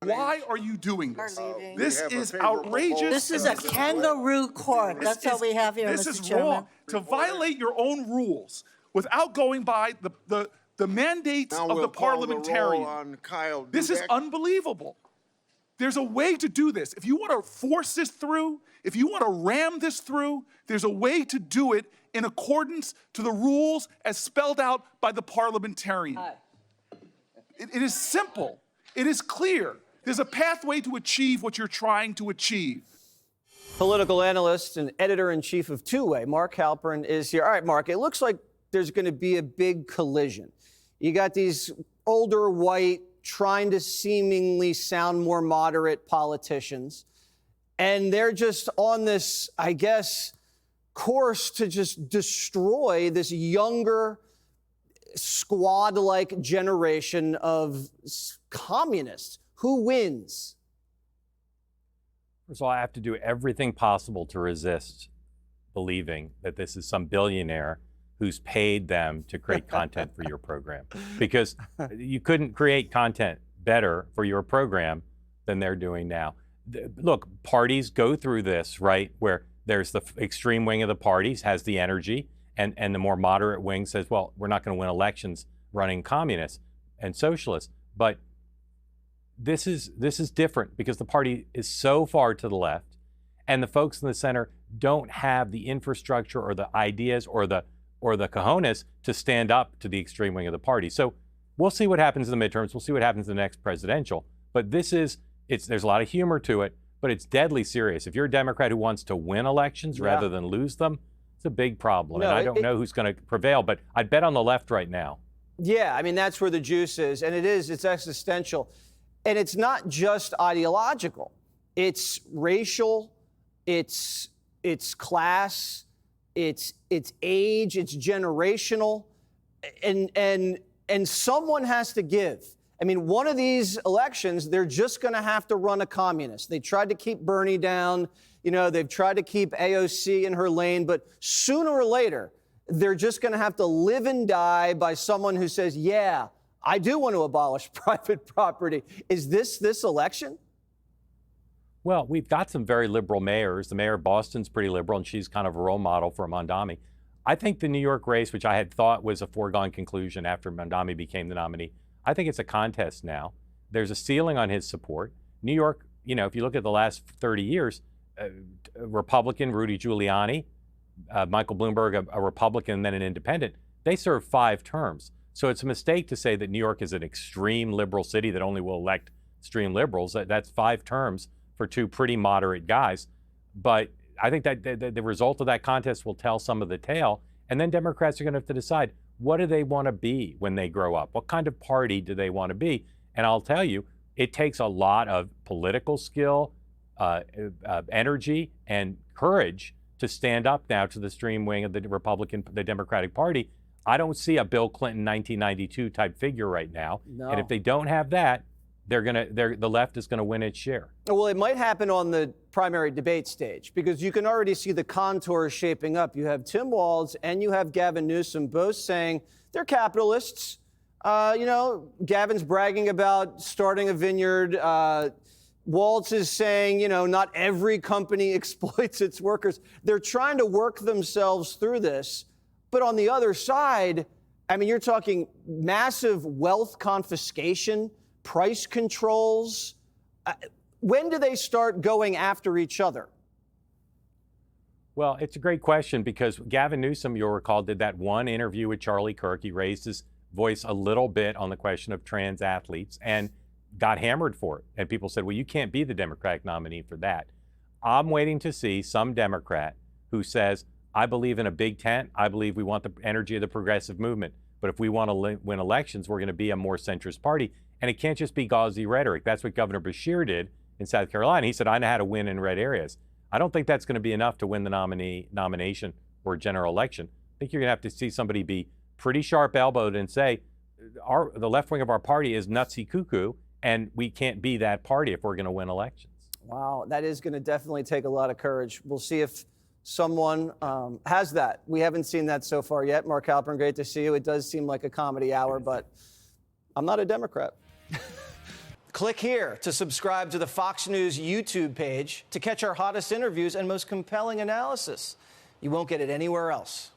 Why are you doing this? leaving. This is outrageous. This is a kangaroo court. That's all we have here, This Mr. is Chairman. wrong. To violate your own rules without going by the mandates of the parliamentarian. This is unbelievable. There's a way to do this. If you want to force this through, if you want to ram this through, there's a way to do it in accordance to the rules as spelled out by the parliamentarian. It is simple. It is clear. There's a pathway to achieve what you're trying to achieve. Political analyst and editor-in-chief of Two-Way, Mark Halperin, is here. All right, Mark, it looks like there's going to be a big collision. You got these older, white, trying to seemingly sound more moderate politicians, and they're just on this, I guess, course to just destroy this younger, squad-like generation of communists. Who wins? First of all, I have to do everything possible to resist believing that this is some billionaire who's paid them to create content for your program. Because you couldn't create content better for your program than they're doing now. Look, parties go through this, right? Where there's the extreme wing of the parties has the energy, and the more moderate wing says, well, we're not going to win elections running communists and socialists. But this is different because the party is so far to the left, and the folks in the center don't have the infrastructure or the ideas or the cojones to stand up to the extreme wing of the party. So we'll see what happens in the midterms. We'll see what happens in the next presidential. But there's a lot of humor to it, but it's deadly serious. If you're a Democrat who wants to win elections rather than lose them, it's a big problem. No, and I don't know who's going to prevail, but I'd bet on the left right now. Yeah, I mean, that's where the juice is. And it's existential. And it's not just ideological. It's racial, it's class, it's age, it's generational, and someone has to give. I mean, one of these elections, they're just going to have to run a communist. They tried to keep Bernie down. You know, they've tried to keep AOC in her lane, but sooner or later, they're just going to have to live and die by someone who says, yeah, I do want to abolish private property. Is this election? Well, we've got some very liberal mayors. The mayor of Boston's pretty liberal, and she's kind of a role model for Mondami. I think the New York race, which I had thought was a foregone conclusion after Mondami became the nominee, I think it's a contest now. There's a ceiling on his support. New York, you know, if you look at the last 30 years, Republican, Rudy Giuliani, Michael Bloomberg, a Republican, and then an independent, they served 5 terms. So it's a mistake to say that New York is an extreme liberal city that only will elect extreme liberals. That's 5 terms for 2 pretty moderate guys. But I think that the result of that contest will tell some of the tale. And then Democrats are going to have to decide, what do they want to be when they grow up? What kind of party do they want to be? And I'll tell you, it takes a lot of political skill, energy, and courage to stand up now to the extreme wing of the Democratic Party. I don't see a Bill Clinton 1992 type figure right now. No. And if they don't have that, the left is going to win its share. Well, it might happen on the primary debate stage because you can already see the contours shaping up. You have Tim Walz and you have Gavin Newsom both saying they're capitalists. Gavin's bragging about starting a vineyard. Walz is saying, not every company exploits its workers. They're trying to work themselves through this. But on the other side, I mean, you're talking massive wealth confiscation, price controls. When do they start going after each other? Well, it's a great question because Gavin Newsom, you'll recall, did that one interview with Charlie Kirk. He raised his voice a little bit on the question of trans athletes and got hammered for it. And people said, well, you can't be the Democratic nominee for that. I'm waiting to see some Democrat who says, I believe in a big tent. I believe we want the energy of the progressive movement. But if we want to win elections, we're going to be a more centrist party. And it can't just be gauzy rhetoric. That's what Governor Beshear did in South Carolina. He said, I know how to win in red areas. I don't think that's going to be enough to win the nomination or general election. I think you're going to have to see somebody be pretty sharp-elbowed and say, the left wing of our party is nutsy cuckoo, and we can't be that party if we're going to win elections. Wow, that is going to definitely take a lot of courage. We'll see if someone has that. We haven't seen that so far yet. Mark Halperin, great to see you. It does seem like a comedy hour, but I'm not a Democrat. Click here to subscribe to the Fox News YouTube page to catch our hottest interviews and most compelling analysis. You won't get it anywhere else.